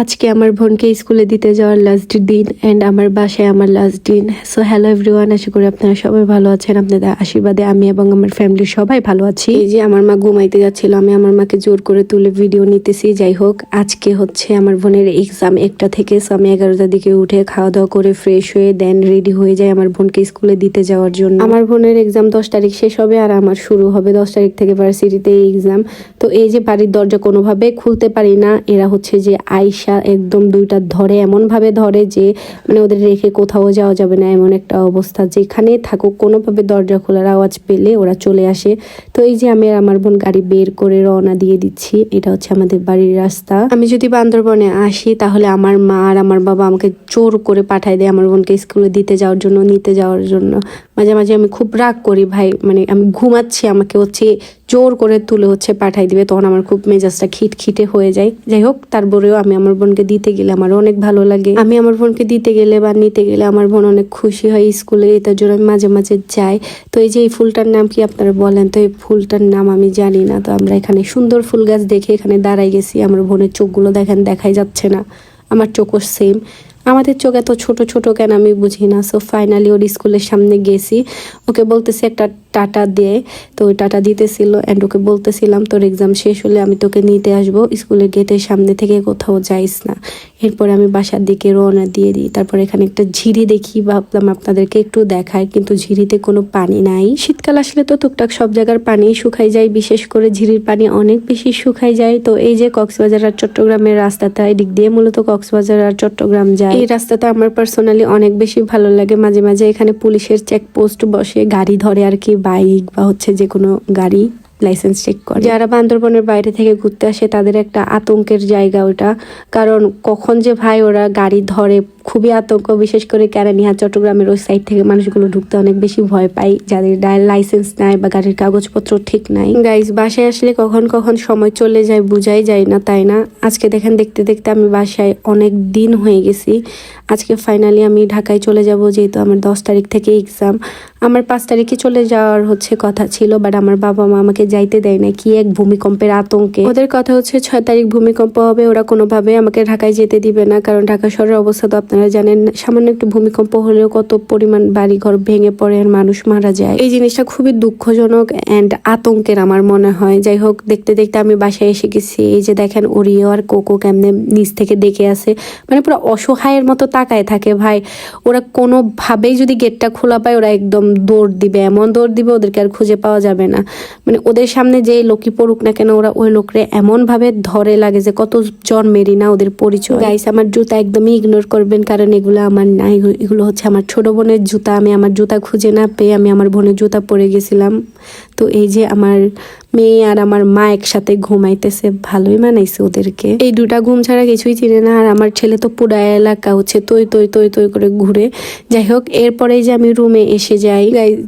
আজকে আমার বোনকে স্কুলে দিতে যাওয়ার লাস্ট দিন এন্ড আমার বাসায় আমার লাস্ট দিন। সো হ্যালো এভরিওয়ান, আশা করি আপনারা সবাই ভালো আছেন। আপনাদের আশীর্বাদে আমি এবং আমার ফ্যামিলির সবাই ভালো আছি। এই যে আমার মা ঘুমাইতে যাচ্ছিল, আমি আমার মাকে জোর করে তুলে ভিডিও নিতেছি। যাই হোক, আজকে হচ্ছে আমার বোনের এক্সাম 1টা থেকে। সো আমি 11টার দিকে উঠে খাওয়া দাওয়া করে ফ্রেশ হয়ে দেন রেডি হয়ে যাই আমার বোনকে স্কুলে দিতে যাওয়ার জন্য। আমার বোনের এক্সাম 10 তারিখ শেষ হবে আর আমার শুরু হবে 10 তারিখ থেকে ভার্সিটিতে এক্সাম। তো এই যে বাড়ির দরজা কোনোভাবে খুলতে পারি না, এরা হচ্ছে যে আয়শা একদম দুইটা ধরে, এমন ভাবে ধরে যে মানে ওদের রেখে কোথাও যাওয়া যাবে না, এমন একটা অবস্থা। যেখানে থাকুক কোনোভাবে দরজা খোলার আওয়াজ পেলে ওরা চলে আসে। তো এই যে আমি আর আমার বোন গাড়ি বের করে রওনা দিয়ে দিচ্ছি। এটা হচ্ছে আমাদের বাড়ির রাস্তা। আমি যদি বান্দরবনে আসি তাহলে আমার মা আর আমার বাবা আমাকে জোর করে পাঠায় দেয় আমার বোনকে স্কুলে দিতে যাওয়ার জন্য, নিতে যাওয়ার জন্য। মাঝে মাঝে আমি খুব রাগ করি, ভাই মানে আমি ঘুমাচ্ছি, আমাকে হচ্ছে জোর করে তুলে হচ্ছে পাঠাই দিবে, তখন আমার খুব মেজাজটা খিটখিটে হয়ে যায়। যাই হোক, তারপরেও আমি আমার বোনকে দিতে গেলে আমার অনেক ভালো লাগে। আমি আমার বোনকে দিতে গেলে বা নিতে গেলে আমার বোন অনেক খুশি হয় স্কুলে, এটার জন্য আমি মাঝে মাঝে যাই। তো এই যে এই ফুলটার নাম কি আপনারা বলেন তো? এই ফুলটার নাম আমি জানি না। তো আমরা এখানে সুন্দর ফুল গাছ দেখে এখানে দাঁড়াই গেছি। আমার বোনের চোখগুলো দেখেন, দেখাই যাচ্ছে না, আমার চোখও সেম। আমাদের চোখ এত ছোট ছোট কেন আমি বুঝি না। সো ফাইনালি ওর স্কুলের সামনে গেছি, ওকে বলতেছি একটা টাটা দে। তো ওই টাটা দিতেছিল অ্যান্ড ওকে বলতেছিলাম তোর এক্সাম শেষ হলে আমি তোকে নিতে আসবো, স্কুলের গেটের সামনে থেকে কোথাও যাইস না। এরপরে আমি বাসার দিকে রওনা দিয়ে দিই। তারপর এখানে একটা ঝিরি দেখি, ভাবলাম আপনাদেরকে একটু দেখায়, কিন্তু ঝিরিতে কোনো পানি নাই। শীতকাল আসলে তো টুকটাক সব জায়গার পানি শুকাই যায়, বিশেষ করে ঝিরির পানি অনেক বেশি শুকাই যায়। তো এই যে কক্সবাজার আর চট্টগ্রামের রাস্তাটা, এদিক দিয়ে মূলত কক্সবাজার আর চট্টগ্রাম যায়। এই রাস্তাটা আমার পার্সোনালি অনেক বেশি ভালো লাগে। মাঝে মাঝে এখানে পুলিশের চেকপোস্ট বসে, গাড়ি ধরে আর কি, বাইক বা হচ্ছে যে কোনো গাড়ি লাইসেন্স চেক করে। যারা বান্দরবনের বাইরে থেকে ঘুরতে আসে তাদের একটা আতঙ্কের জায়গা ওটা, কারণ কখন যে ভাই ওরা গাড়ি ধরে, খুবই আতঙ্ক। বিশেষ করে কেরানীয়া চট্টগ্রামের ওই সাইড থেকে মানুষগুলো ঢুকতে অনেক বেশি ভয় পায়, যাদের লাইসেন্স নাই বা গাড়ির কাগজপত্র ঠিক নাই। গাইজ, বাসায় আসলে কখন কখন সময় চলে যায় বুঝাই যায় না, তাই না? আজকে দেখেন, দেখতে দেখতে আমি বাসায় অনেক দিন হয়ে গেছি। আজকে ফাইনালি আমি ঢাকায় চলে যাব, যেহেতু আমার 10 তারিখ থেকে এক্সাম। আমার 5 তারিখে চলে যাওয়ার হচ্ছে কথা ছিল, বাট আমার বাবা মা আমাকে যাইতে দেয় না, কি এক ভূমিকম্পের আতঙ্কে। ওদের কথা হচ্ছে 6 তারিখ ভূমিকম্প হবে, ওরা কোনোভাবে আমাকে ঢাকায় যেতে দিবে না, কারণ ঢাকা শহরের অবস্থা তো আপনারা জানেন। সামান্য একটু ভূমিকম্প হলেও কত পরিমাণ বাড়িঘর ভেঙে পড়ে আর মানুষ মারা যায়। এই জিনিসটা খুবই দুঃখজনক অ্যান্ড আতঙ্কের আমার মনে হয়। যাই হোক, দেখতে দেখতে আমি বাসায় এসে গেছি। এই যে দেখেন ওরিও আর কোকো কেমনে নিচ থেকে দেখে আসে, মানে পুরো অসহায়ের মতো তাকায় থাকে। ভাই, ওরা কোনোভাবেই যদি গেটটা খোলা পায় ওরা একদম দৌড় দিবে, এমন দৌড় দিবে ওদেরকে আর খুঁজে পাওয়া যাবে না। মানে ওদের সামনে যে লোকই পড়ুক না কেন, ওরা ওই লোকরে এমন ভাবে ধরে লাগে যে কত জন্মেরই না ওদের পরিচয়। গাইস, আমার জুতা একদমই ইগনোর করবেন, কারণ এগুলো আমার না, এগুলো হচ্ছে আমার ছোট বোনের জুতা। আমি আমার জুতা খুঁজে না পেয়ে আমি আমার বোনের জুতা পরে গেছিলাম। তো এই যে আমার মেয়ে আর আমার মা একসাথে ঘুমাইতেছে, ভালোই মানাইছে ওদেরকে। এই দুটা ঘুম ছাড়া কিছুই চিনে না। আর আমার ছেলে তো পুরা এলাকা হচ্ছে তৈ তৈ তৈ তৈ করে ঘুরে। যাই হোক, এরপরে যে আমি রুমে এসে যাই।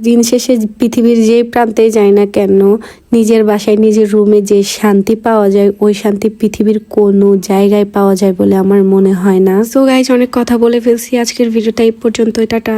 দিন শেষে পৃথিবীর যে প্রান্তে যাই না কেন, নিজের বাসায় নিজের রুমে যে শান্তি পাওয়া যায়, ওই শান্তি পৃথিবীর কোনো জায়গায় পাওয়া যায় বলে আমার মনে হয় না। সো গাইজ, অনেক কথা বলে ফেলছি, আজকের ভিডিওটা এই পর্যন্ত। টাটা।